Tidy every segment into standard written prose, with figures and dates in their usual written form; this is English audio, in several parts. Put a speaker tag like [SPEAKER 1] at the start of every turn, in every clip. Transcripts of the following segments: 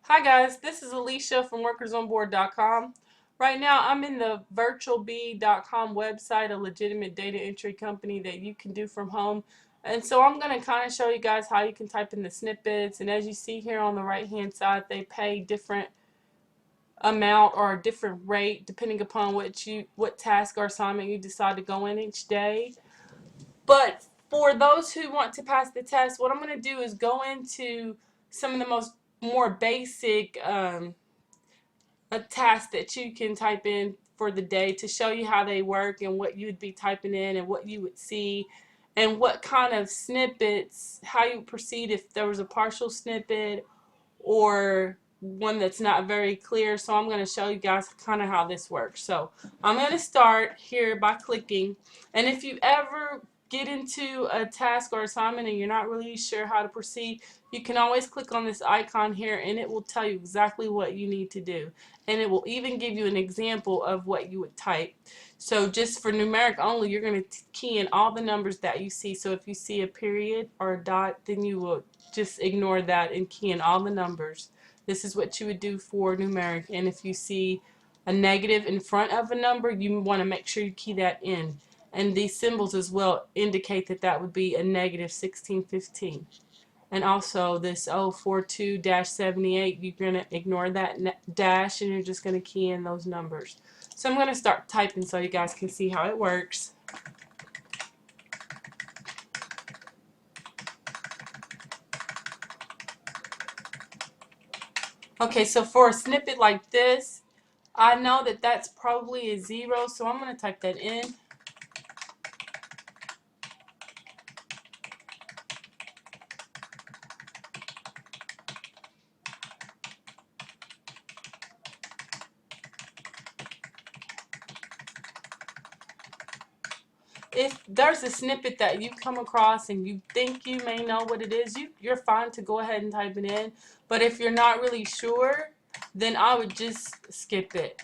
[SPEAKER 1] Hi guys, this is Alicia from workersonboard.com. Right now I'm in the Virtualbee.com website, a legitimate data entry company that you can do from home. And so I'm going to kind of show you guys how you can type in the snippets. And as you see here on the right hand side, they pay different amount or a different rate depending upon what task or assignment you decide to go in each day. But for those who want to pass the test, what I'm going to do is go into some of the more basic a task that you can type in for the day to show you how they work and what you would be typing in and what you would see and what kind of snippets, how you proceed if there was a partial snippet or one that's not very clear. So I'm going to show you guys kind of how this works. So I'm going to start here by clicking, and if you ever get into a task or assignment and you're not really sure how to proceed, you can always click on this icon here and it will tell you exactly what you need to do, and it will even give you an example of what you would type. So just for numeric only, you're going to key in all the numbers that you see. So if you see a period or a dot, then you will just ignore that and key in all the numbers. This is what you would do for numeric. And if you see a negative in front of a number, you want to make sure you key that in. And these symbols as well indicate that that would be a negative 1615. And also this 042-78, you're going to ignore that dash and you're just going to key in those numbers. So I'm going to start typing so you guys can see how it works. Okay, so for a snippet like this, I know that that's probably a 0, so I'm going to type that in. If there's a snippet that you come across and you think you may know what it is, you're fine to go ahead and type it in. But if you're not really sure, then I would just skip it.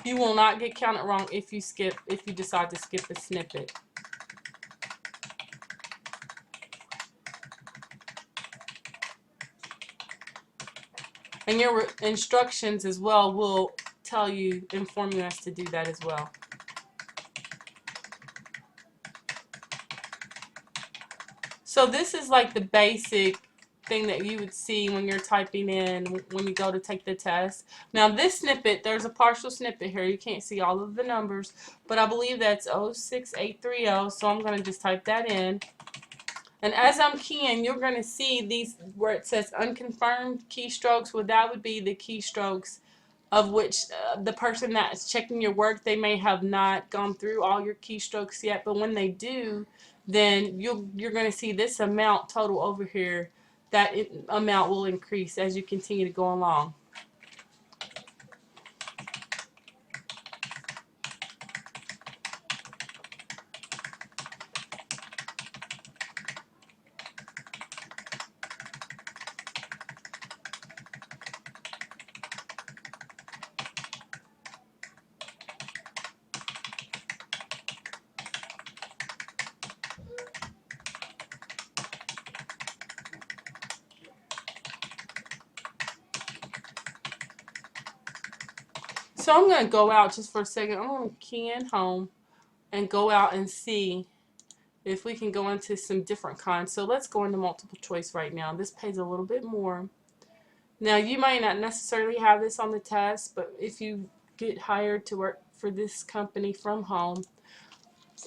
[SPEAKER 1] You will not get counted wrong if you decide to skip a snippet. And your instructions as well will tell you, inform you as to do that as well. So this is like the basic thing that you would see when you're typing in when you go to take the test. Now this snippet, there's a partial snippet here. You can't see all of the numbers, but I believe that's 06830, so I'm going to just type that in. And as I'm keying, you're going to see these where it says unconfirmed keystrokes. Well, that would be the keystrokes of which the person that's checking your work, they may have not gone through all your keystrokes yet, but when they do, then you're going to see this amount total over here. That amount will increase as you continue to go along. So I'm going to go out just for a second. I'm going to key in home and go out and see if we can go into some different kinds. So let's go into multiple choice right now. This pays a little bit more. Now you might not necessarily have this on the test, but if you get hired to work for this company from home,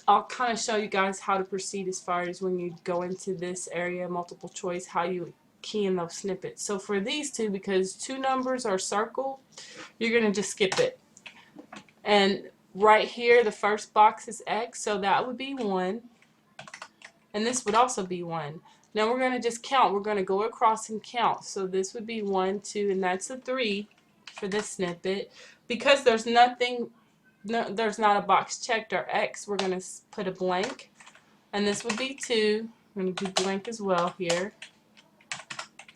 [SPEAKER 1] I'll kind of show you guys how to proceed as far as when you go into this area, multiple choice, how you key in those snippets. So for these two, because two numbers are circled, you're going to just skip it. And right here, the first box is X, so that would be 1. And this would also be 1. Now we're going to just count. We're going to go across and count. So this would be 1, 2, and that's a 3 for this snippet. Because there's nothing, there's not a box checked or X, we're going to put a blank. And this would be 2. I'm going to do blank as well here.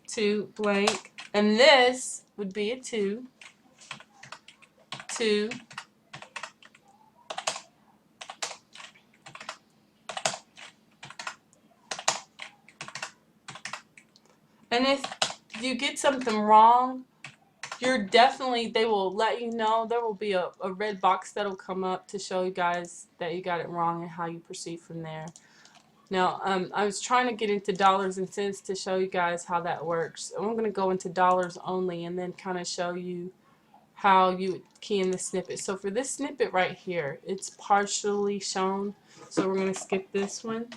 [SPEAKER 1] 2, blank. And this would be a 2. 2. And if you get something wrong, they will let you know. There will be a red box that'll come up to show you guys that you got it wrong and how you proceed from there. Now, I was trying to get into dollars and cents to show you guys how that works. I'm going to go into dollars only and then kind of show you how you would key in the snippet. So for this snippet right here, it's partially shown. So we're going to skip this one.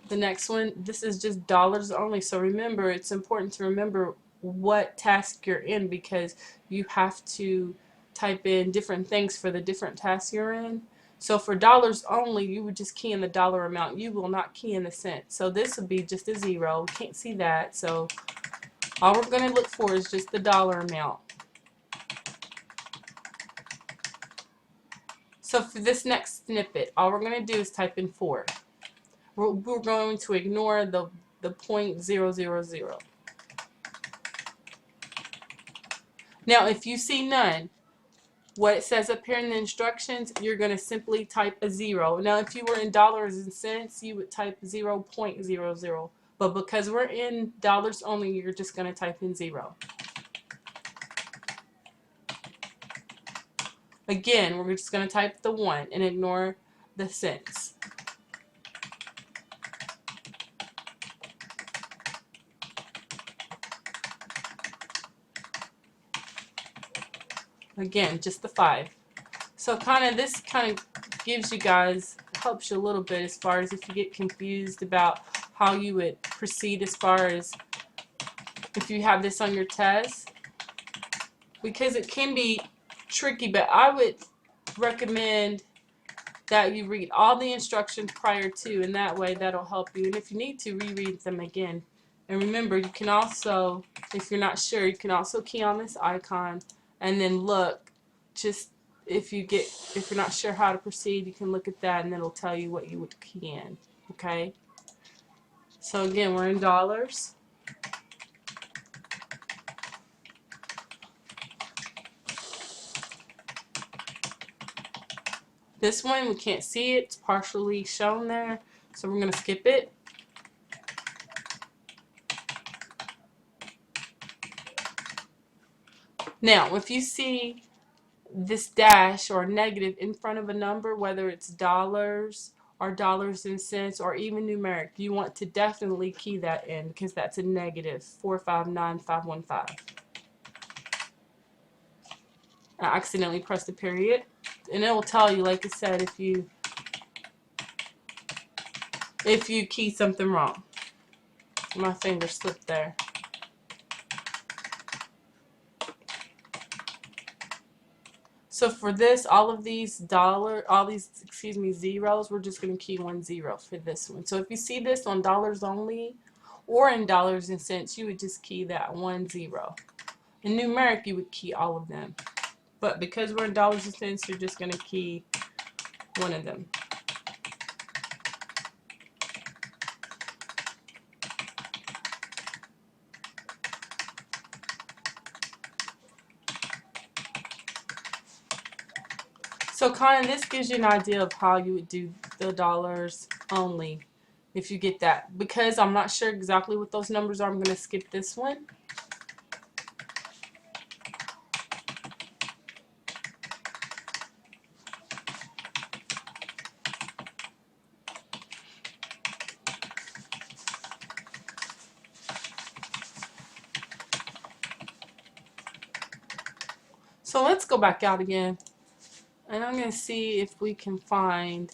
[SPEAKER 1] The next one, this is just dollars only. So remember, it's important to remember what task you're in, because you have to type in different things for the different tasks you're in. So for dollars only, you would just key in the dollar amount. You will not key in the cent. So this would be just a zero. We can't see that. So all we're going to look for is just the dollar amount. So for this next snippet, all we're going to do is type in 4. We're going to ignore the 0.000. Now, if you see none, what it says up here in the instructions, you're going to simply type a 0. Now, if you were in dollars and cents, you would type 0.00. But because we're in dollars only, you're just going to type in 0. Again, we're just going to type the 1 and ignore the cents. Again, just the 5. So this kind of gives you guys, helps you a little bit as far as if you get confused about how you would proceed as far as if you have this on your test, because it can be tricky. But I would recommend that you read all the instructions prior to, and that way that'll help you. And if you need to, reread them again. And remember, you can also, if you're not sure, you can also key on this icon and then look. Just if you're not sure how to proceed, you can look at that and it'll tell you what you would key in. Okay? So again, we're in dollars. This one, we can't see it. It's partially shown there. So we're going to skip it. Now, if you see this dash or negative in front of a number, whether it's dollars or dollars and cents or even numeric, you want to definitely key that in, because that's a negative 459515. I accidentally pressed the period, and it will tell you, like I said, if you key something wrong. My finger slipped there. So for this, all these zeros, we're just going to key 10 for this one. So if you see this on dollars only or in dollars and cents, you would just key that 10. In numeric, you would key all of them. But because we're in dollars and cents, you're just going to key one of them. So this gives you an idea of how you would do the dollars only if you get that. Because I'm not sure exactly what those numbers are, I'm going to skip this one. So let's go back out again. And I'm going to see if we can find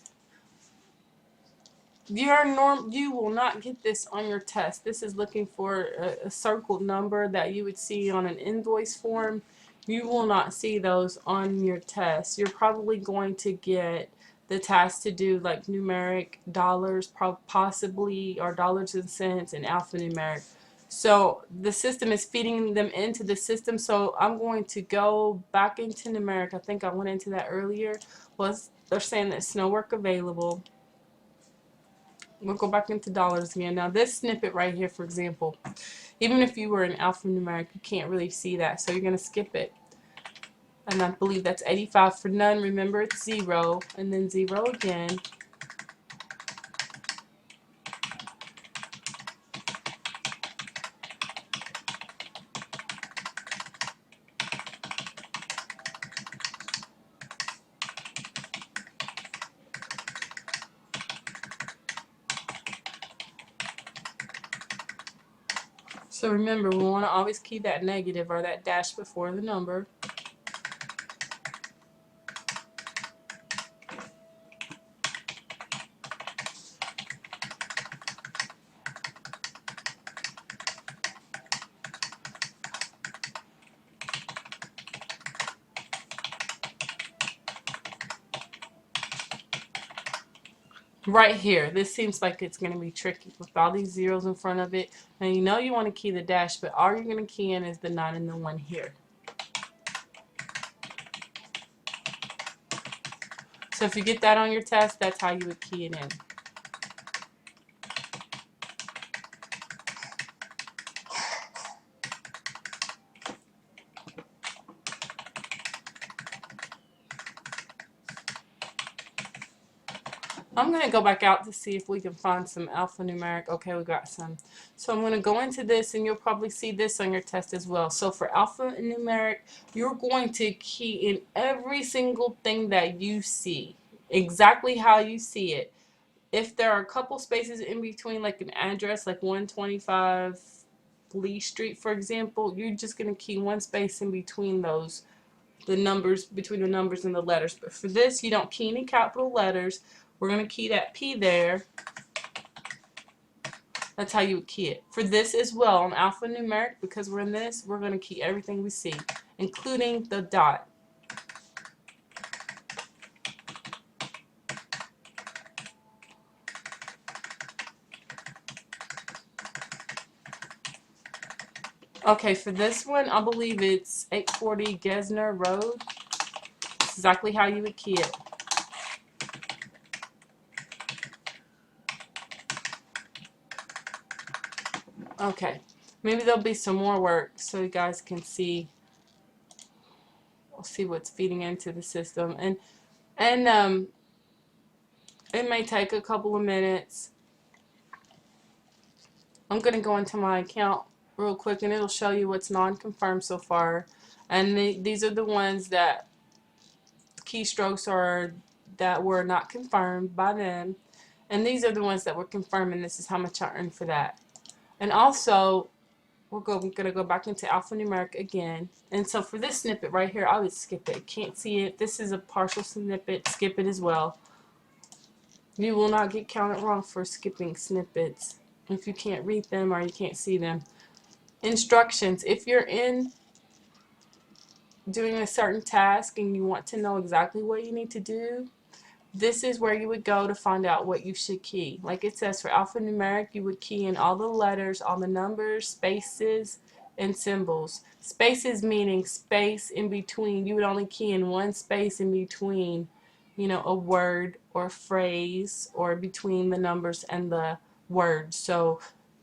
[SPEAKER 1] you will not get this on your test. This is looking for a circled number that you would see on an invoice form. You will not see those on your test. You're probably going to get the task to do like numeric, dollars possibly, or dollars and cents, and alphanumeric. So the system is feeding them into the system. So I'm going to go back into numeric. I think I went into that earlier. They're saying that it's no work available. We'll go back into dollars again. Now this snippet right here, for example, even if you were in alphanumeric, you can't really see that. So you're going to skip it. And I believe that's 85 for none. Remember, it's 0 and then 0 again. So remember, we want to always key that negative or that dash before the number. Right here, this seems like it's going to be tricky with all these zeros in front of it. Now you know you want to key the dash, but all you're going to key in is the 9 and the 1 here. So if you get that on your test, that's how you would key it in. I'm going to go back out to see if we can find some alphanumeric. Okay, we got some. So I'm going to go into this, and you'll probably see this on your test as well. So for alphanumeric, you're going to key in every single thing that you see, exactly how you see it. If there are a couple spaces in between, like an address, like 125 Lee Street, for example, you're just going to key one space in between those, the numbers, between the numbers and the letters. But for this, you don't key any capital letters. We're going to key that P there. That's how you would key it. For this as well, on alphanumeric, because we're in this, we're going to key everything we see, including the dot. Okay, for this one, I believe it's 840 Gesner Road. That's exactly how you would key it. Okay, maybe there'll be some more work so you guys can see. We'll see what's feeding into the system, and it may take a couple of minutes. I'm gonna go into my account real quick, and it'll show you what's non-confirmed so far. And these are the ones that keystrokes are that were not confirmed by them, and these are the ones that were confirmed, and this is how much I earned for that. And also, we're going to go back into alphanumeric again. And so for this snippet right here, I would skip it. Can't see it. This is a partial snippet. Skip it as well. You will not get counted wrong for skipping snippets if you can't read them or you can't see them. Instructions. If you're in doing a certain task and you want to know exactly what you need to do, this is where you would go to find out what you should key. Like it says, for alphanumeric, you would key in all the letters, all the numbers, spaces, and symbols. Spaces meaning space in between. You would only key in one space in between, you know, a word or phrase, or between the numbers and the words. So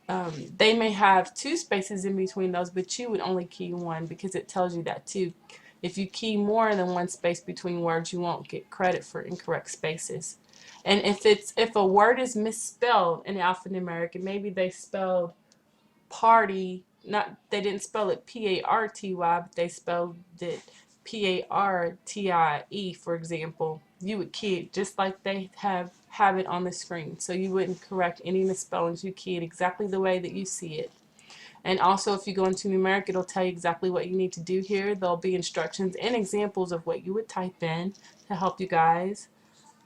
[SPEAKER 1] they may have two spaces in between those, but you would only key one because it tells you that too. If you key more than one space between words, you won't get credit for incorrect spaces. And if a word is misspelled in alphanumeric, and maybe they spelled party, they didn't spell it P-A-R-T-Y, but they spelled it P-A-R-T-I-E, for example, you would key it just like they have it on the screen. So you wouldn't correct any misspellings. You key it exactly the way that you see it. And also, if you go into numeric, it'll tell you exactly what you need to do here. There'll be instructions and examples of what you would type in to help you guys.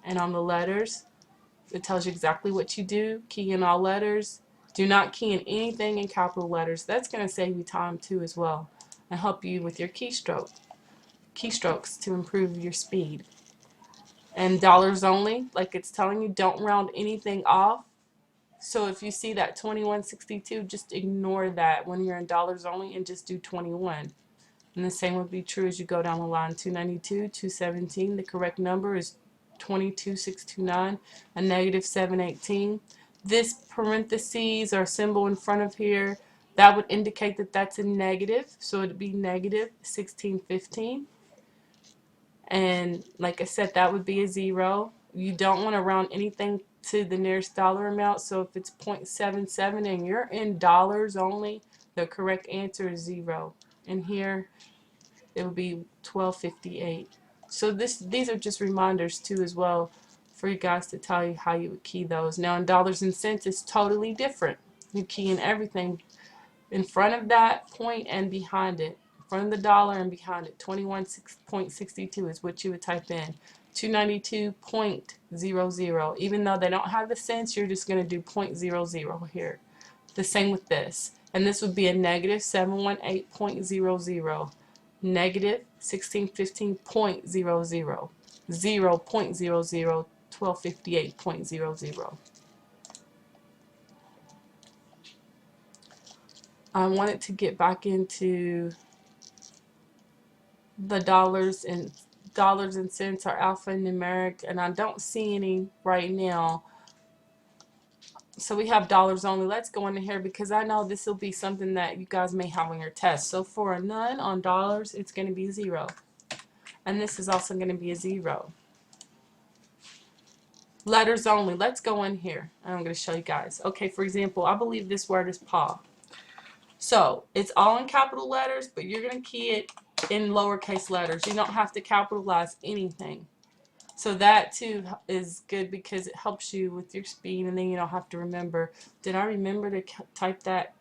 [SPEAKER 1] And on the letters, it tells you exactly what you do. Key in all letters. Do not key in anything in capital letters. That's going to save you time too as well, and help you with your keystrokes to improve your speed. And dollars only, like it's telling you, don't round anything off. So if you see that 2162, just ignore that when you're in dollars only and just do 21. And the same would be true as you go down the line. 292, 217, the correct number is 22629, a negative 718. This parentheses or symbol in front of here, that would indicate that that's a negative, so it would be negative 1615. And like I said, that would be a 0. You don't want to round anything to the nearest dollar amount. So if it's 0.77 and you're in dollars only, the correct answer is 0. And here it would be 1258. So these are just reminders too as well for you guys to tell you how you would key those. Now in dollars and cents, it's totally different. You key in everything in front of that point and behind it. In front of the dollar and behind it. 21.62 is what you would type in. 292.00. Even though they don't have the cents, you're just going to do 0.00 here. The same with this. And this would be a negative 718.00. Negative 1615.00. 0.00. 1258.00. I wanted to get back into the dollars and cents are alphanumeric, and I don't see any right now. So we have dollars only. Let's go into here because I know this will be something that you guys may have on your test. So for a none on dollars, it's going to be 0. And this is also going to be a 0. Letters only. Let's go in here. And I'm going to show you guys. Okay, for example, I believe this word is paw. So it's all in capital letters, but you're going to key it in lowercase letters. You don't have to capitalize anything. So that too is good because it helps you with your speed, and then you don't have to remember, did I remember to type that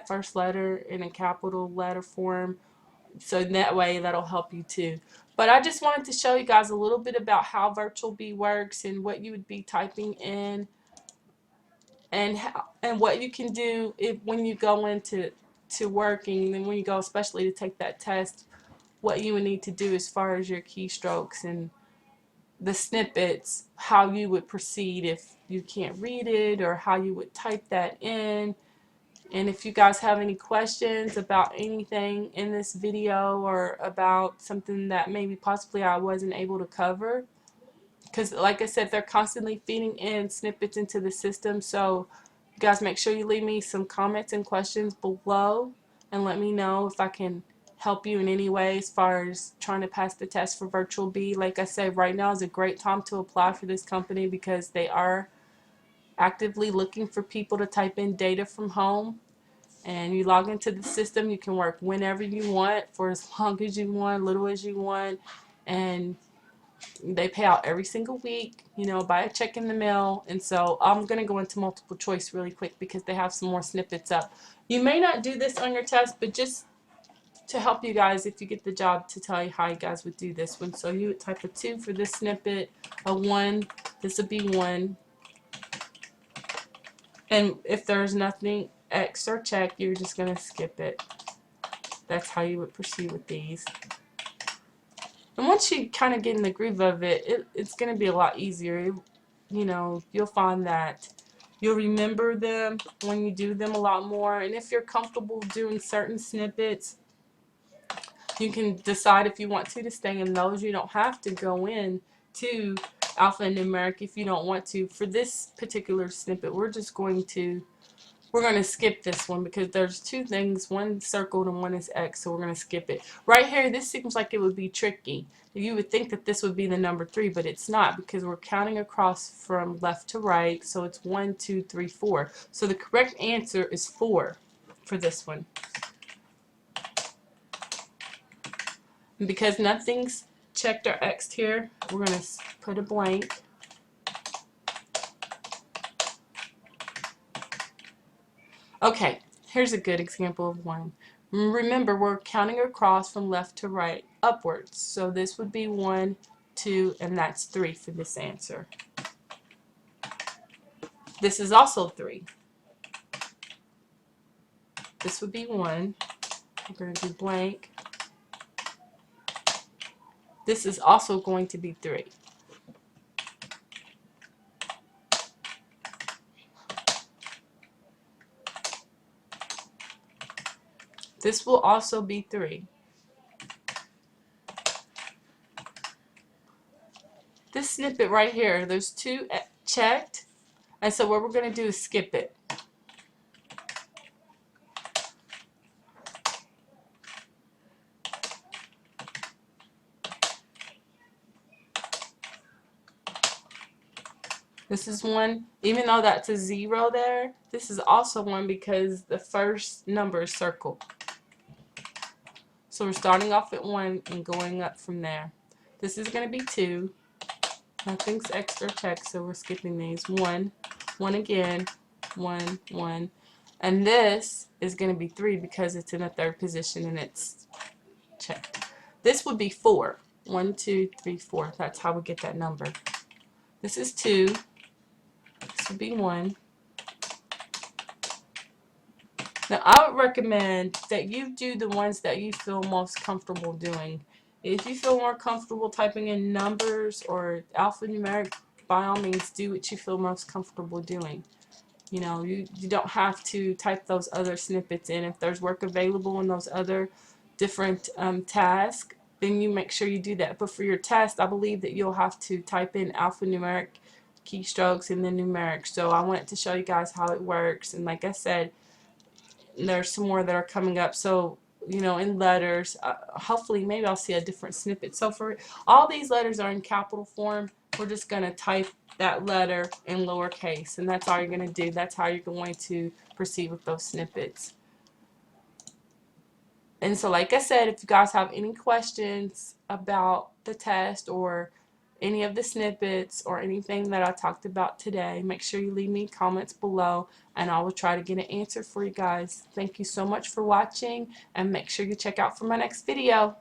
[SPEAKER 1] first letter in a capital letter form? So that way that'll help you too. But I just wanted to show you guys a little bit about how Virtualbee works and what you would be typing in, and what you can do when you go into working, and when you go especially to take that test, what you would need to do as far as your keystrokes and the snippets, how you would proceed if you can't read it, or how you would type that in. And if you guys have any questions about anything in this video, or about something that maybe possibly I wasn't able to cover, because like I said, they're constantly feeding in snippets into the system. So you guys make sure you leave me some comments and questions below and let me know if I can help you in any way as far as trying to pass the test for Virtualbee. Like I said, right now is a great time to apply for this company because they are actively looking for people to type in data from home. And you log into the system, you can work whenever you want, for as long as you want, little as you want, and they pay out every single week, you know, by a check in the mail. And so I'm going to go into multiple choice really quick because they have some more snippets up. You may not do this on your test, but just to help you guys, if you get the job, to tell you how you guys would do this one. So you would type a 2 for this snippet, a 1, this would be 1. And if there's nothing X or check, you're just going to skip it. That's how you would proceed with these. And once you kind of get in the groove of it, it's going to be a lot easier. You know, you'll find that you'll remember them when you do them a lot more. And if you're comfortable doing certain snippets, you can decide if you want to stay in those. You don't have to go in to alphanumeric if you don't want to. For this particular snippet, we're going to skip this one because there's two things, one circled and one is X, so we're going to skip it. Right here, this seems like it would be tricky. You would think that this would be the number 3, but it's not, because we're counting across from left to right, so it's 1, 2, 3, 4. So the correct answer is 4 for this one. And because nothing's checked or X'd here, we're going to put a blank. Okay, here's a good example of one. Remember, we're counting across from left to right, upwards. So this would be 1, 2, and that's 3 for this answer. This is also 3. This would be 1. We're going to do blank. This is also going to be 3. This will also be 3. This snippet right here, there's 2 checked, and so what we're going to do is skip it. This is 1, even though that's a 0 there, this is also 1 because the first number is circled. So we're starting off at 1 and going up from there. This is going to be 2. Nothing's extra checked, so we're skipping these. 1, 1 again, 1, 1. And this is going to be 3 because it's in a third position and it's checked. This would be 4. 1, 2, 3, 4. That's how we get that number. This is 2. This would be 1. Now, I would recommend that you do the ones that you feel most comfortable doing. If you feel more comfortable typing in numbers or alphanumeric, by all means, do what you feel most comfortable doing. You know, you don't have to type those other snippets in. If there's work available in those other different tasks, then you make sure you do that. But for your test, I believe that you'll have to type in alphanumeric keystrokes and then numeric. So I wanted to show you guys how it works. And like I said, there's some more that are coming up. So, you know, in letters, hopefully maybe I'll see a different snippet. So for all these letters are in capital form. We're just going to type that letter in lowercase, and that's all you're going to do. That's how you're going to proceed with those snippets. And so like I said, if you guys have any questions about the test or any of the snippets or anything that I talked about today, make sure you leave me comments below and I will try to get an answer for you guys. Thank you so much for watching, and make sure you check out for my next video.